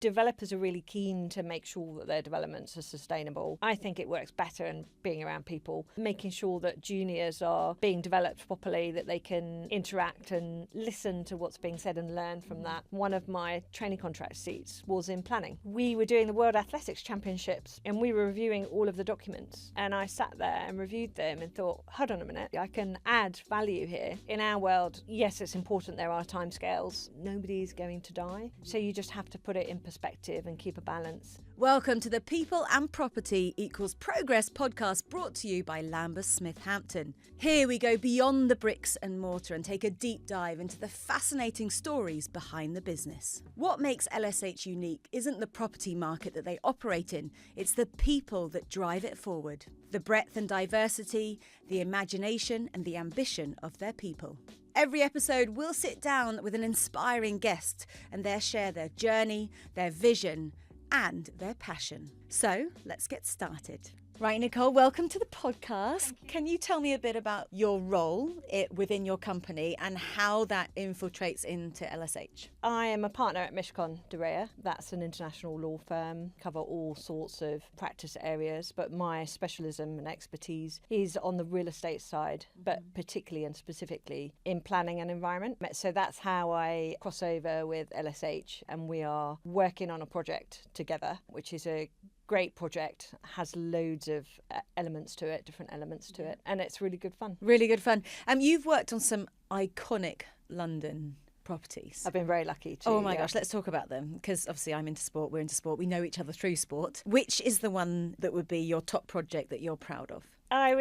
developers are really keen to make sure that their developments are sustainable. I think it works better in being around people, making sure that juniors are being developed properly, that they can interact and listen to what's being said and learn from that. One of my training contract seats was in planning. We were doing the World Athletics Championships and we were reviewing all of the documents, and I sat there and reviewed them and thought, hold on a minute, I can add value here. In our world, yes, it's important there are timescales. Nobody's going to die, so you just have to put it in perspective and keep a balance. Welcome to the People and Property Equals Progress podcast, brought to you by Lambeth Smith Hampton. Here we go beyond the bricks and mortar and take a deep dive into the fascinating stories behind the business. What makes LSH unique isn't the property market that they operate in, it's the people that drive it forward. The breadth and diversity, the imagination and the ambition of their people. Every episode, we'll sit down with an inspiring guest and they'll share their journey, their vision and their passion. So let's get started. Right, Nicholle, welcome to the podcast. Can you tell me a bit about your role within your company and how that infiltrates into LSH? I am a partner at Mishcon de Reya. That's an international law firm, cover all sorts of practice areas, but my specialism and expertise is on the real estate side, but particularly and specifically in planning and environment. So that's how I cross over with LSH, and we are working on a project together, which is a great project, has loads of different elements to it, and it's really good fun. Really good fun. You've worked on some iconic London properties. I've been very lucky to. Oh my gosh, let's talk about them, because obviously I'm into sport, we're into sport, we know each other through sport. Which is the one that would be your top project that you're proud of? I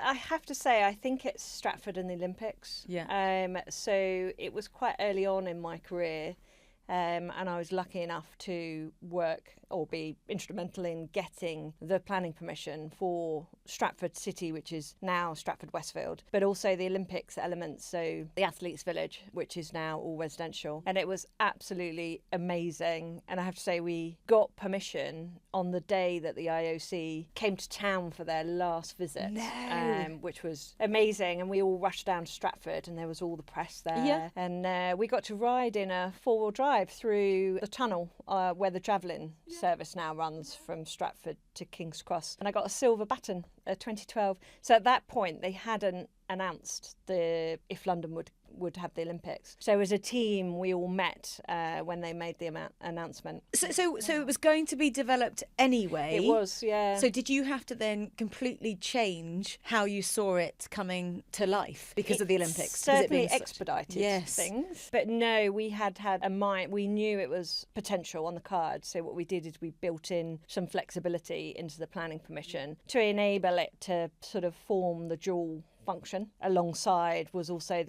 have to say, I think it's Stratford and the Olympics. Yeah. So it was quite early on in my career. And I was lucky enough to work or be instrumental in getting the planning permission for Stratford City, which is now Stratford Westfield, but also the Olympics elements, so the Athletes Village, which is now all residential. And it was absolutely amazing. And I have to say, we got permission on the day that the IOC came to town for their last visit, which was amazing. And we all rushed down to Stratford and there was all the press there. Yeah. And we got to ride in a four-wheel drive through the tunnel where the Javelin service now runs from Stratford to King's Cross. And I got a silver baton 2012. So at that point, they hadn't announced if London would have the Olympics. So as a team, we all met when they made the announcement. So it was going to be developed anyway? It was, yeah. So did you have to then completely change how you saw it coming to life because of the Olympics? Certainly expedited things. But no, we had a mind. We knew it was potential on the card. So what we did is we built in some flexibility into the planning permission to enable it to sort of form the dual function. Alongside was also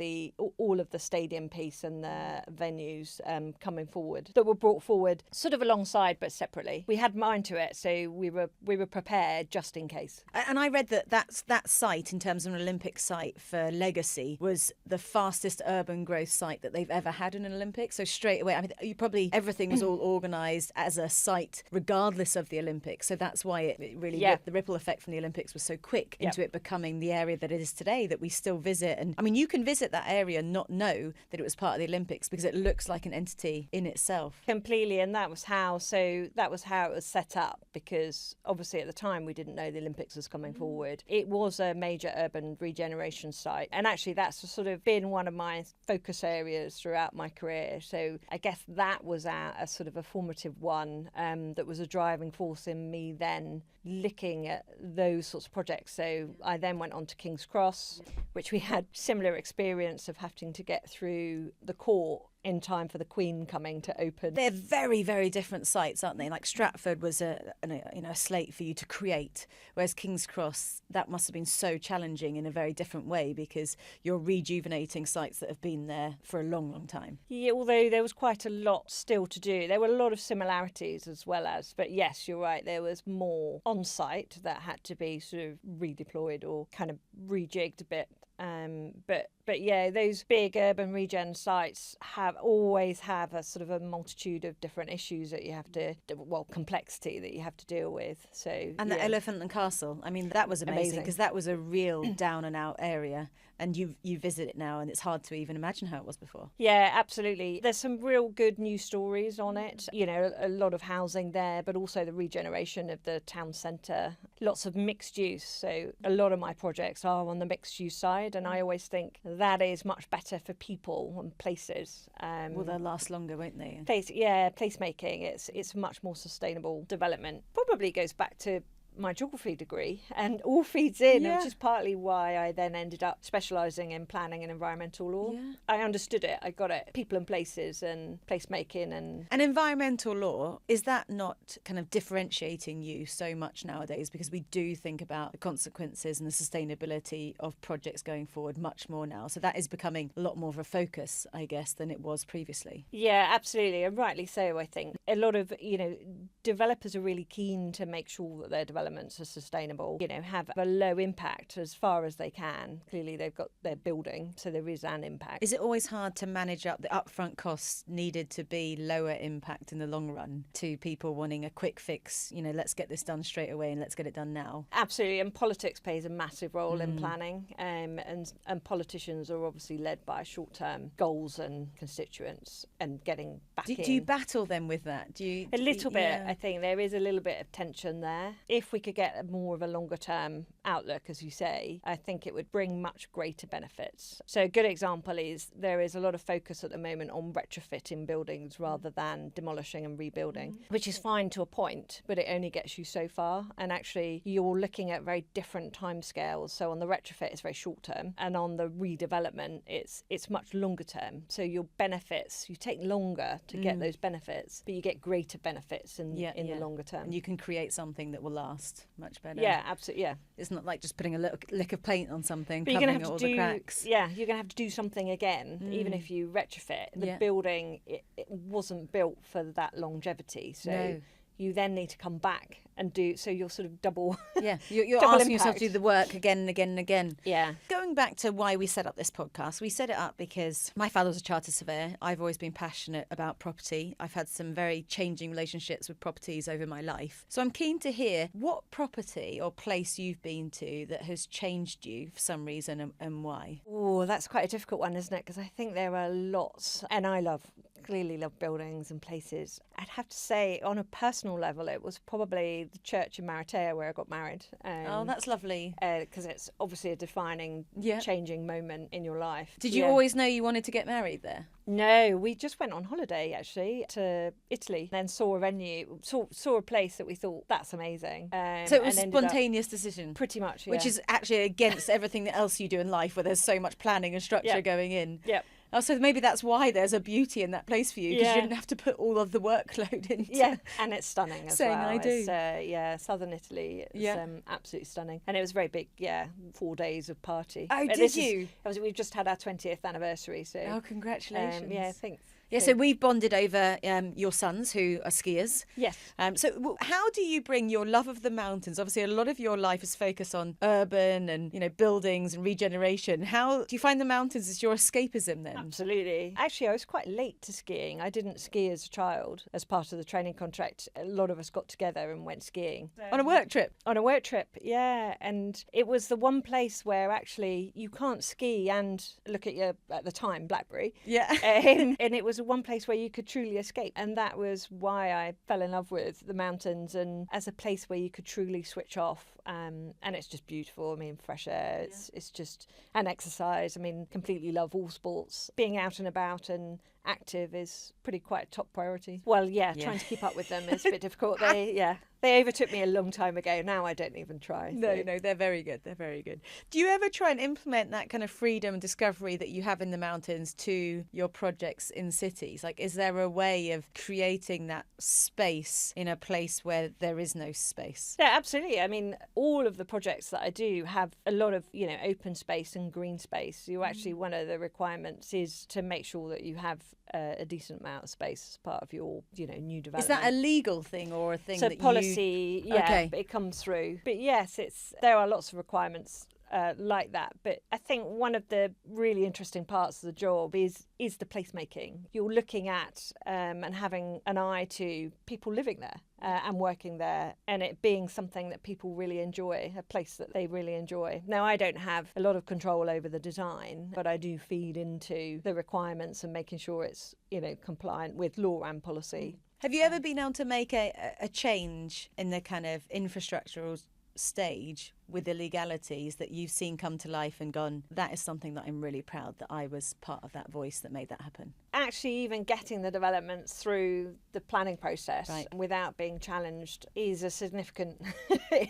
all of the stadium piece and the venues coming forward that were brought forward sort of alongside but separately. We had mind to it, so we were prepared just in case. And I read that site, in terms of an Olympic site for legacy, was the fastest urban growth site that they've ever had in an Olympics. So straight away, I mean, everything was all organised as a site regardless of the Olympics. So that's why it really the ripple effect from the Olympics was so quick into it becoming the area that it is today, that we still visit. And I mean, you can visit that area and not know that it was part of the Olympics because it looks like an entity in itself. Completely. And that was how it was set up, because obviously at the time we didn't know the Olympics was coming forward. It was a major urban regeneration site, and actually that's sort of been one of my focus areas throughout my career. So I guess that was a sort of a formative one that was a driving force in me then looking at those sorts of projects. So I then went on to King's Cross, which we had similar experience of having to get through the court in time for the Queen coming to open. They're very, very different sites, aren't they? Like Stratford was a slate for you to create, whereas King's Cross, that must have been so challenging in a very different way because you're rejuvenating sites that have been there for a long, long time. Yeah, although there was quite a lot still to do. There were a lot of similarities as well as, but yes, you're right, there was more on site that had to be sort of redeployed or kind of rejigged a bit But yeah, those big urban regen sites always have a sort of a multitude of different issues that you have to, complexity that you have to deal with. So and the Elephant and Castle, I mean, that was amazing because that was a real down and out area. And you visit it now, and it's hard to even imagine how it was before. Yeah, absolutely. There's some real good news stories on it. You know, a lot of housing there, but also the regeneration of the town centre. Lots of mixed use. So a lot of my projects are on the mixed use side, and I always think that is much better for people and places. Well, they'll last longer, won't they? Placemaking. It's much more sustainable development. Probably goes back to my geography degree, and all feeds in, which is partly why I then ended up specialising in planning and environmental law. I understood it, I got it. People and places and placemaking and environmental law, is that not kind of differentiating you so much nowadays? Because we do think about the consequences and the sustainability of projects going forward much more now. So that is becoming a lot more of a focus, I guess, than it was previously. Yeah, absolutely, and rightly so. I think a lot of developers are really keen to make sure that their developments are sustainable, have a low impact as far as they can. Clearly they've got their building, so there is an impact. Is it always hard to manage up the upfront costs needed to be lower impact in the long run to people wanting a quick fix, let's get this done straight away and let's get it done now? Absolutely, and politics plays a massive role in planning, and politicians are obviously led by short-term goals and constituents and getting backing. Do you battle them with that? A little bit. I think there is a little bit of tension there. If we could get more of a longer term outlook, as you say, I think it would bring much greater benefits. So a good example is there is a lot of focus at the moment on retrofitting buildings rather than demolishing and rebuilding, which is fine to a point, but it only gets you so far. And actually you're looking at very different timescales. So on the retrofit it's very short term, and on the redevelopment it's much longer term. So your benefits, you take longer to get those benefits, but you get greater benefits in the longer term. And you can create something that will last much better. Yeah, absolutely. Yeah, it's not like just putting a little lick of paint on something, but covering all the cracks. Yeah, you're going to have to do something again, even if you retrofit. The building, it wasn't built for that longevity, so you then need to come back and do, so you're sort of double. Yeah, you're double asking impact. yourself to do the work again and again and again. Yeah. Going back to why we set up this podcast, we set it up because my father was a chartered surveyor. I've always been passionate about property. I've had some very changing relationships with properties over my life. So I'm keen to hear what property or place you've been to that has changed you for some reason and why. Oh, that's quite a difficult one, isn't it? Because I think there are lots, and I clearly love buildings and places. I'd have to say, on a personal level, it was probably the church in Maratea where I got married. Oh, that's lovely. Because it's obviously a defining, changing moment in your life. Did you always know you wanted to get married there? No, we just went on holiday actually to Italy, then saw a venue, saw a place that we thought, that's amazing. So it was a spontaneous decision? Pretty much, yeah. Which is actually against everything else you do in life, where there's so much planning and structure going in. Yep. Oh, so maybe that's why there's a beauty in that place for you, because you didn't have to put all of the workload into. Yeah, and it's stunning as well. I do. It's, southern Italy. It's absolutely stunning, and it was very big. 4 days of party. Oh, did you? We've just had our 20th anniversary. So. Oh, congratulations. Thanks. Yeah, so we've bonded over your sons who are skiers. Yes. So how do you bring your love of the mountains? Obviously, a lot of your life is focused on urban and, buildings and regeneration. How do you find the mountains as your escapism then? Absolutely. Actually, I was quite late to skiing. I didn't ski as a child. As part of the training contract, a lot of us got together and went skiing. On a work trip? On a work trip, yeah. And it was the one place where actually you can't ski and look at the time, Blackberry. Yeah. And it was one place where you could truly escape, and that was why I fell in love with the mountains, and as a place where you could truly switch off, and it's just beautiful. I mean, fresh air, it's just an exercise. I mean, completely love all sports. Being out and about and active is quite a top priority. Well, trying to keep up with them is a bit difficult. They overtook me a long time ago. Now I don't even try. No, they're very good. They're very good. Do you ever try and implement that kind of freedom and discovery that you have in the mountains to your projects in cities? Like, is there a way of creating that space in a place where there is no space? Yeah, absolutely. I mean, all of the projects that I do have a lot of, open space and green space. One of the requirements is to make sure that you have a decent amount of space as part of your, new development. Is that a legal thing or a thing that policy, it comes through. But yes, there are lots of requirements like that. But I think one of the really interesting parts of the job is the placemaking. You're looking at and having an eye to people living there and working there, and it being something that people really enjoy, a place that they really enjoy. Now, I don't have a lot of control over the design, but I do feed into the requirements and making sure it's, compliant with law and policy. Have you ever been able to make a change in the kind of infrastructural stage with the legalities that you've seen come to life and gone, that is something that I'm really proud that I was part of that voice that made that happen? Actually, even getting the developments through the planning process without being challenged is a significant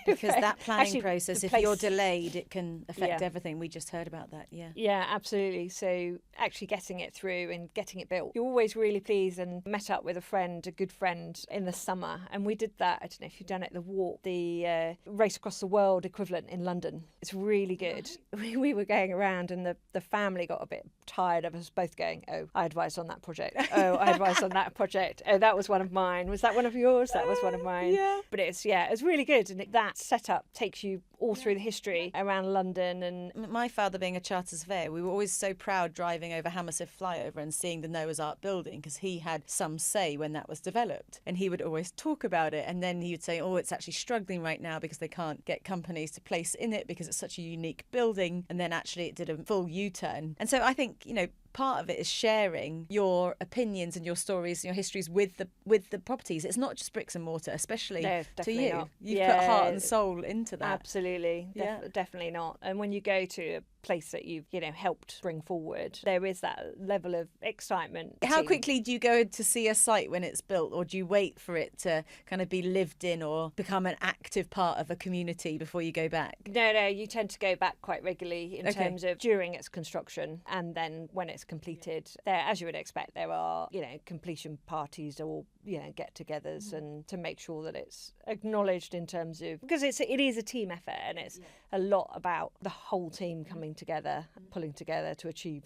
because that planning process, if you're delayed, it can affect everything. We just heard about that. Yeah, absolutely. So actually getting it through and getting it built, you're always really pleased. And met up with a good friend in the summer, and we did that. I don't know if you've done it, the walk, the race across the world equivalent in London. It's really good. We were going around, and the family got a bit tired of us both going, oh, I advised on that project. Oh, I advised on that project. Oh, that was one of mine. Was that one of yours? That was one of mine. Yeah. But it's really good. And that setup takes you all through the history around London. And my father being a charter surveyor, we were always so proud driving over Hammersmith flyover and seeing the Noah's Ark building, because he had some say when that was developed, and he would always talk about it, and then he would say, oh, it's actually struggling right now because they can't get companies to place in it because it's such a unique building, and then actually it did a full U-turn. And so I think, part of it is sharing your opinions and your stories and your histories with the properties. It's not just bricks and mortar, especially to you. Not. You've put heart and soul into that. Absolutely. Definitely not. And when you go to a place that you've helped bring forward, there is that level of excitement. How quickly do you go to see a site when it's built, or do you wait for it to kind of be lived in or become an active part of a community before you go back? No, you tend to go back quite regularly in terms of during its construction, and then when it's completed. There, as you would expect, there are completion parties or get-togethers, and to make sure that it's acknowledged in terms of, because it is a team effort, and it's a lot about the whole team coming together, pulling together to achieve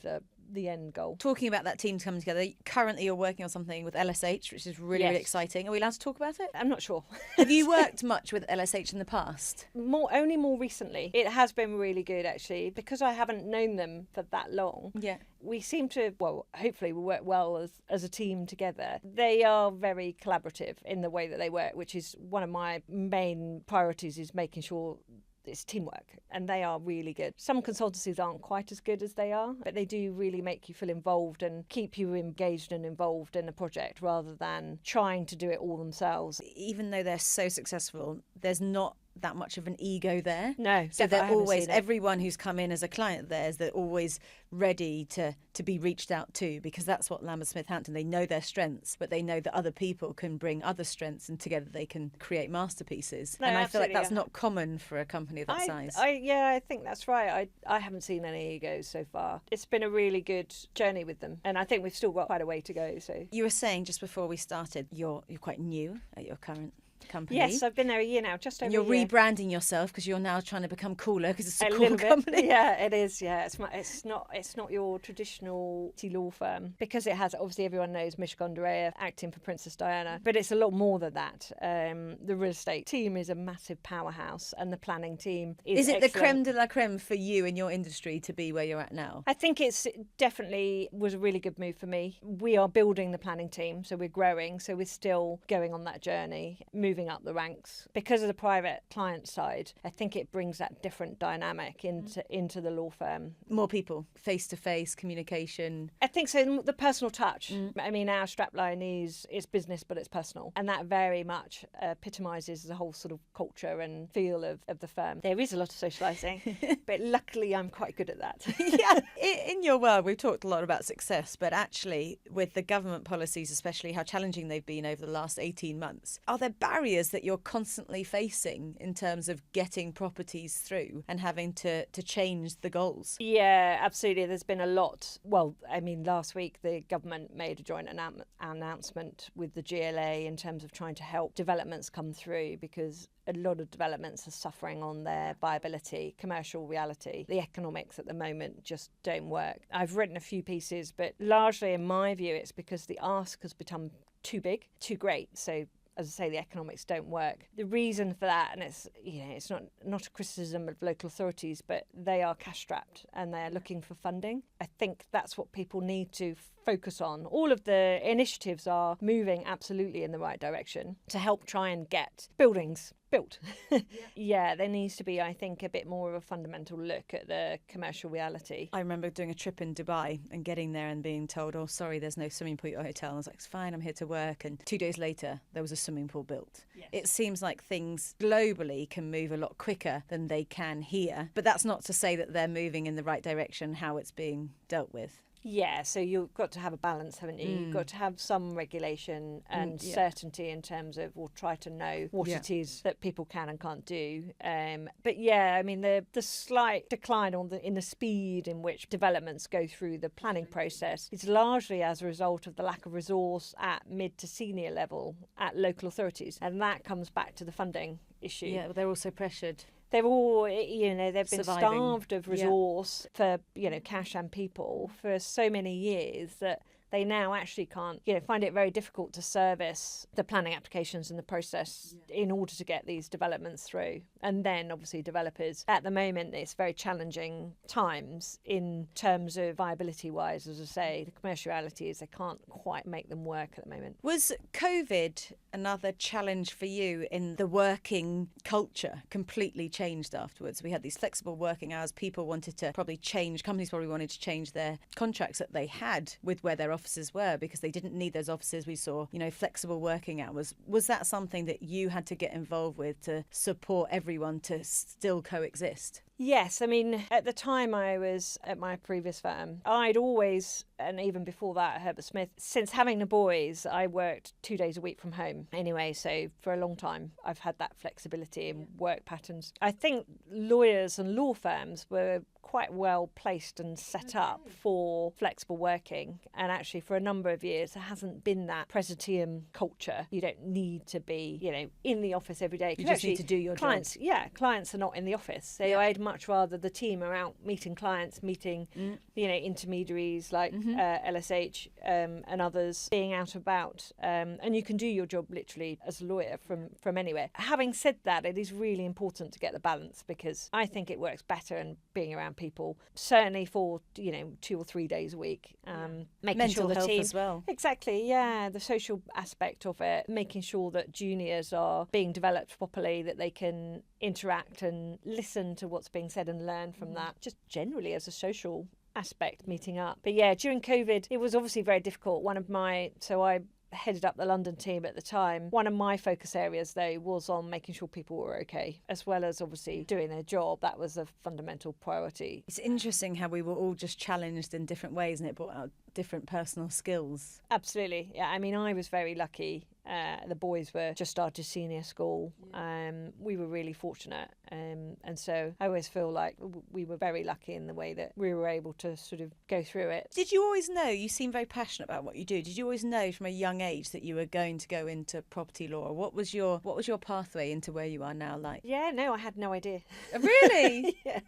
the end goal. Talking about that team coming together, currently you're working on something with LSH, which is really, really exciting. Are we allowed to talk about it? I'm not sure. Have you worked much with LSH in the past? Only more recently. It has been really good, actually, because I haven't known them for that long. Yeah. We seem to, hopefully we work well as a team together. They are very collaborative in the way that they work, which is one of my main priorities, is making sure it's teamwork, and they are really good. Some consultancies aren't quite as good as they are, but they do really make you feel involved and keep you engaged and involved in a project rather than trying to do it all themselves. Even though they're so successful, there's not that much of an ego there. No, so they're always, everyone who's come in as a client of theirs, they're always ready to be reached out to, because that's what Lambeth Smith Hampton, they know their strengths, but they know that other people can bring other strengths, and together they can create masterpieces. No, and I feel like that's not common for a company of that size. I think that's right. I haven't seen any egos so far. It's been a really good journey with them, and I think we've still got quite a way to go. So you were saying just before we started, you're quite new at your current company. Yes, I've been there a year now, just over You're a year. Rebranding yourself because you're now trying to become cooler, because it's a cool company. Yeah, it is. Yeah, it's not your traditional law firm, because it has, obviously everyone knows Mishcon de Reya acting for Princess Diana, but it's a lot more than that. The real estate team is a massive powerhouse, and the planning team is it excellent. The creme de la creme for you in your industry to be where you're at now? I think it's definitely was a really good move for me. We are building the planning team, so we're growing, so we're still going on that journey, moving up the ranks. Because of the private client side, I think it brings that different dynamic into the law firm. More people, face-to-face communication. I think so, the personal touch. I mean, our strapline is business, but it's personal. And that very much epitomises the whole sort of culture and feel of the firm. There is a lot of socialising, but luckily I'm quite good at that. Yeah, in your world, we've talked a lot about success, but actually with the government policies, especially how challenging they've been over the last 18 months, are there barriers that you're constantly facing in terms of getting properties through and having to change the goals? Yeah, absolutely. There's been a lot. Well, I mean, last week the government made a joint announcement with the GLA in terms of trying to help developments come through, because a lot of developments are suffering on their viability, commercial reality. The economics at the moment just don't work. I've written a few pieces, but largely in my view it's because the ask has become too big, too great. So as I say, the economics don't work. The reason for that, and it's not a criticism of local authorities, but they are cash strapped and they're looking for funding. I think that's what people need to focus on. All of the initiatives are moving absolutely in the right direction to help try and get buildings built. Yeah, there needs to be, I think, a bit more of a fundamental look at the commercial reality. I remember doing a trip in Dubai and getting there and being told, oh, sorry, there's no swimming pool at your hotel. And I was like, it's fine, I'm here to work. And 2 days later, there was a swimming pool built. Yes. It seems like things globally can move a lot quicker than they can here. But that's not to say that they're moving in the right direction, how it's being dealt with. Yeah, so you've got to have a balance, haven't you? You've got to have some regulation and certainty in terms of, or try to know what it is that people can and can't do. But yeah, I mean, the slight decline in the speed in which developments go through the planning process is largely as a result of the lack of resource at mid to senior level at local authorities. And that comes back to the funding issue. Yeah, but they're also pressured. They've all, they've been Surviving. starved of resource for, cash and people for so many years that they now actually can't, find it very difficult to service the planning applications and the process in order to get these developments through. And then obviously developers, at the moment, it's very challenging times in terms of viability wise. As I say, the commerciality is they can't quite make them work at the moment. Was COVID another challenge for you in the working culture completely changed afterwards? We had these flexible working hours. People wanted to probably change, companies probably wanted to change their contracts that they had with where their offices were because they didn't need those offices. We saw, flexible working hours. Was that something that you had to get involved with to support everyone to still coexist? Yes, I mean, at the time I was at my previous firm, I'd always, and even before that at Herbert Smith, since having the boys, I worked 2 days a week from home anyway. So for a long time, I've had that flexibility in work patterns. I think lawyers and law firms were quite well placed and set up for flexible working. And actually, for a number of years, there hasn't been that presenteeism culture. You don't need to be, in the office every day. You just need to do your job. Yeah, clients are not in the office. So I'd much rather the team are out meeting clients, meeting, intermediaries like LSH and others, being out about. And you can do your job literally as a lawyer from anywhere. Having said that, it is really important to get the balance because I think it works better in being around people, certainly for 2 or 3 days a week. Making mental sure the health team, as well. Exactly, yeah, the social aspect of it, making sure that juniors are being developed properly, that they can interact and listen to what's being said and learn from that, just generally as a social aspect, meeting up. But yeah, during COVID, it was obviously very difficult. I headed up the London team at the time. One of my focus areas, though, was on making sure people were okay, as well as obviously doing their job. That was a fundamental priority. It's interesting how we were all just challenged in different ways and it brought out different personal skills. Absolutely. Yeah, I mean, I was very lucky. The boys were just started senior school. We were really fortunate. And so I always feel like we were very lucky in the way that we were able to sort of go through it. Did you always know, you seem very passionate about what you do, did you always know from a young age that you were going to go into property law? What was your pathway into where you are now like? Yeah, no, I had no idea. Really? Yeah.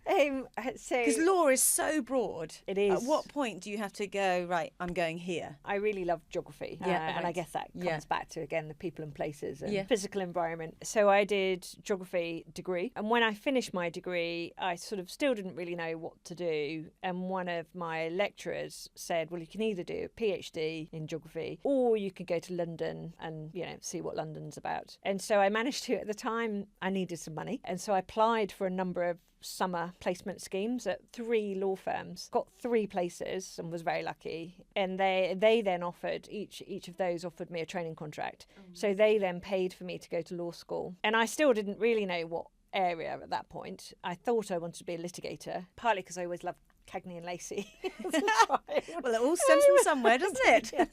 Because law is so broad. It is. At what point do you have to go, right, I'm going here? I really love geography. And I guess that comes back to, again, the people and places and physical environment. So I did geography degree. And when I finished my degree, I sort of still didn't really know what to do. And one of my lecturers said, well, you can either do a PhD in geography or you can go to London and, see what London's about. And so I managed to, at the time, I needed some money. And so I applied for a number of summer placement schemes at 3 law firms, got 3 places and was very lucky. And they then offered, each of those offered me a training contract. So they then paid for me to go to law school. And I still didn't really know what area at that point. I thought I wanted to be a litigator, partly because I always loved Cagney and Lacey. Well, it all stems from somewhere, doesn't it? Yeah.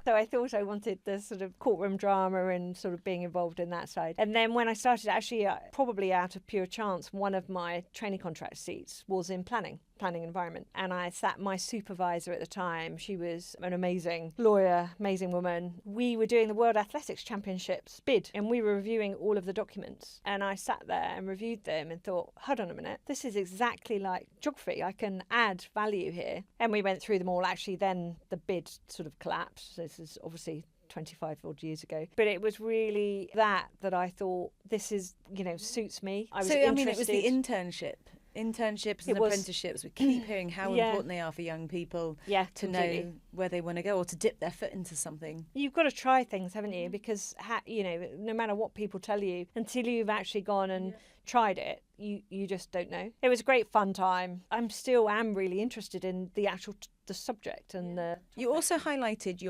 So I thought I wanted the sort of courtroom drama and sort of being involved in that side. And then when I started, actually, probably out of pure chance, one of my training contract seats was in planning environment. And I sat, my supervisor at the time, she was an amazing lawyer, amazing woman. We were doing the World Athletics Championships bid and we were reviewing all of the documents. And I sat there and reviewed them and thought, hold on a minute, this is exactly like geography. I can add value here. And we went through them all. Actually, then the bid sort of collapsed. This is obviously 25 odd years ago. But it was really that I thought, this is, suits me. I was interested. It was the internships and apprenticeships. We keep hearing how important they are for young people to know where they want to go or to dip their foot into something. You've got to try things, haven't you? Because, no matter what people tell you, until you've actually gone and tried it, you just don't know. It was a great fun time. I still am really interested in the actual the subject. And you also highlighted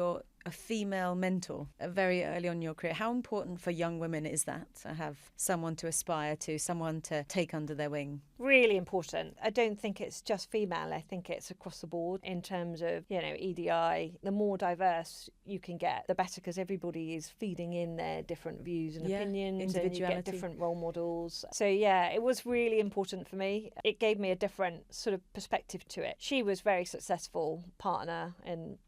a female mentor very early on in your career. How important for young women is that, to have someone to aspire to, someone to take under their wing? Really important. I don't think it's just female. I think it's across the board in terms of, EDI. The more diverse you can get, the better, because everybody is feeding in their different views and opinions, and you get different role models. So it was really important for me. It gave me a different sort of perspective to it. She was very successful partner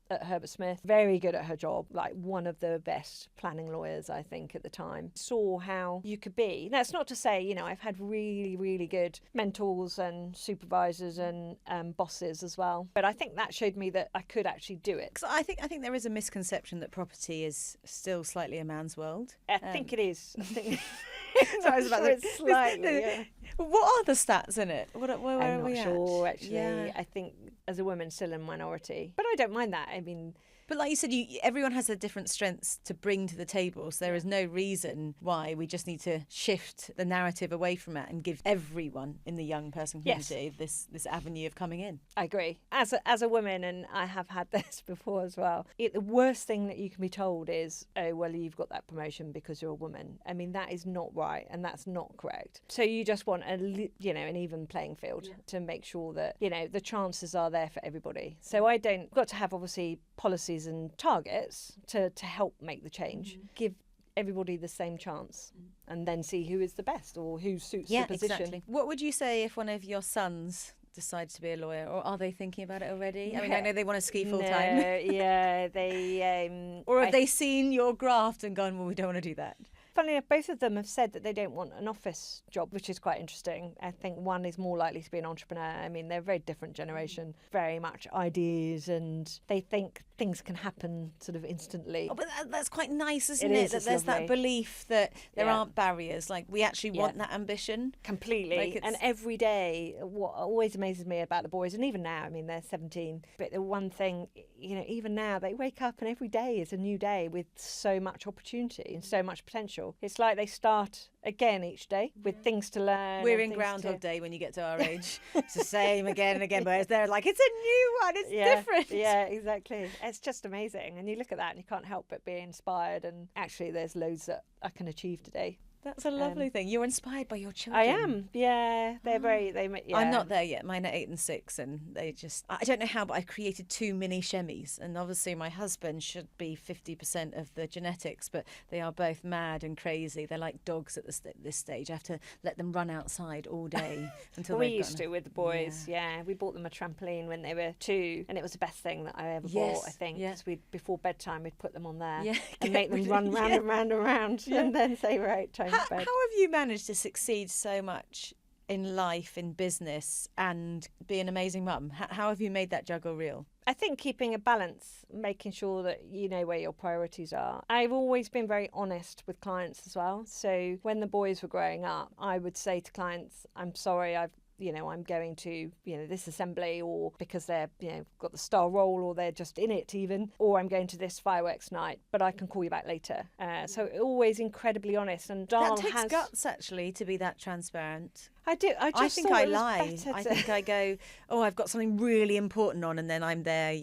at Herbert Smith, very good at her job, like one of the best planning lawyers, I think, at the time. Saw how you could be. That's not to say, I've had really, really good mentors and supervisors and bosses as well. But I think that showed me that I could actually do it. 'Cause I think there is a misconception that property is still slightly a man's world. I think it is. I think so I was about to say slightly. What are the stats in it? Where I'm are we not sure, at? actually. I think as a woman, still a minority. But I don't mind that. I mean, but like you said, everyone has a different strengths to bring to the table. So there is no reason why we just need to shift the narrative away from it and give everyone in the young person community this avenue of coming in. I agree. As a woman, and I have had this before as well, the worst thing that you can be told is, oh, well, you've got that promotion because you're a woman. I mean, that is not right, and that's not correct. So you just want an even playing field to make sure that, the chances are there for everybody. So got to have, obviously, policies and targets to help make the change. Give everybody the same chance, and then see who is the best or who suits the position. Exactly. What would you say if one of your sons decides to be a lawyer, or are they thinking about it already? I mean, I know they want to ski full time. They or have they seen your graft and gone, well, we don't want to do that? Funnily enough, both of them have said that they don't want an office job, which is quite interesting. I think one is more likely to be an entrepreneur. I mean, they're a very different generation, very much ideas, and they think things can happen sort of instantly. Oh, but that's quite nice, isn't it? That there's that belief that there aren't barriers. Like, we actually want that ambition. Completely. And every day, what always amazes me about the boys, and even now, I mean, they're 17, but the one thing, even now, they wake up and every day is a new day with so much opportunity and so much potential. It's like they start again each day with things to learn. We're in Groundhog Day when you get to our age. It's the same again and again, but they're like, it's a new one, it's different. Yeah, exactly. It's just amazing. And you look at that and you can't help but be inspired. And actually, there's loads that I can achieve today. That's a lovely thing. You're inspired by your children. I am. Yeah, they're very. I'm not there yet. Mine are 8 and 6, and they just. I don't know how, but I created 2 mini Shemis, and obviously my husband should be 50% of the genetics, but they are both mad and crazy. They're like dogs at this stage. I have to let them run outside all day until we used to with the boys. Yeah, we bought them a trampoline when they were 2, and it was the best thing that I ever bought. I think because before bedtime we'd put them on there and make them run round and round and round, and then say, right, time. How have you managed to succeed so much in life, in business, and be an amazing mum? How have you made that juggle real? I think keeping a balance, making sure that you know where your priorities are. I've always been very honest with clients as well. So when the boys were growing up, I would say to clients, I'm sorry, I'm going to, this assembly, or because they're, got the star role, or they're just in it even, or I'm going to this fireworks night, but I can call you back later. So always incredibly honest. And Dahl that takes guts, actually, to be that transparent. I do. I think I lie. I think I go, oh, I've got something really important on, and then I'm there,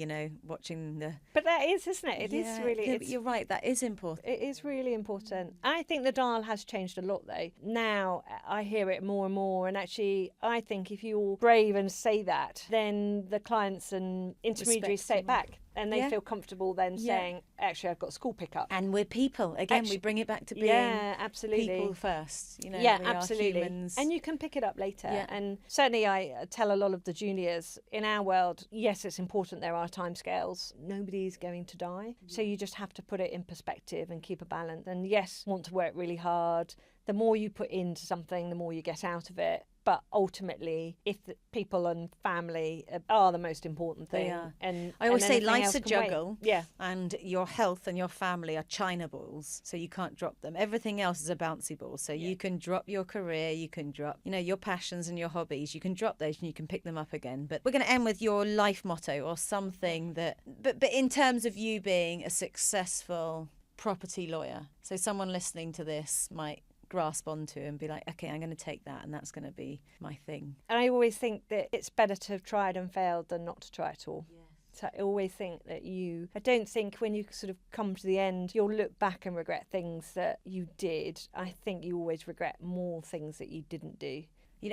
watching the. But that is, isn't it? It is really. Yeah, you're right. That is important. It is really important. I think the dial has changed a lot, though. Now I hear it more and more, and actually, I think if you're brave and say that, then the clients and intermediaries say it back. And they feel comfortable then saying, actually, I've got school pickup. And we're people. Again, we bring it back to being absolutely. People first. Absolutely. Are humans. And you can pick it up later. Yeah. And certainly I tell a lot of the juniors, in our world, yes, it's important there are timescales. Nobody's going to die. So you just have to put it in perspective and keep a balance. And yes, want to work really hard. The more you put into something, the more you get out of it. But ultimately, if the people and family are the most important thing. They are. And I always and say anything life's else a can wait. juggle. Yeah. And your health and your family are china balls, so you can't drop them. Everything else is a bouncy ball. So you can drop your career, you can drop, your passions and your hobbies. You can drop those and you can pick them up again. But we're going to end with your life motto or something that, but in terms of you being a successful property lawyer. So someone listening to this might grasp onto and be like, okay, I'm going to take that and that's going to be my thing. And I always think that it's better to have tried and failed than not to try at all. So I always think that I don't think when you sort of come to the end, you'll look back and regret things that you did. I think you always regret more things that you didn't do.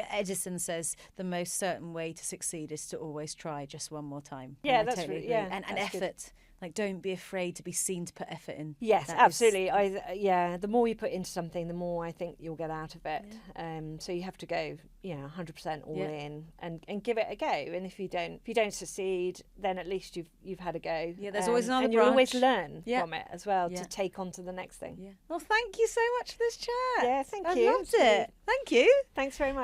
Edison says the most certain way to succeed is to always try just one more time. Yeah, and I that's totally really, agree. yeah. And effort. Good. Like, don't be afraid to be seen to put effort in. Yes, That absolutely. The more you put into something, the more I think you'll get out of it. Yeah. So you have to go, 100% all in and give it a go. And if you don't succeed, then at least you've had a go. Yeah, there's always another and branch. you'll always learn from it as well to take on to the next thing. Yeah. Well, thank you so much for this chat. Yeah, thank I you. loved it. Thank you. Thanks very much.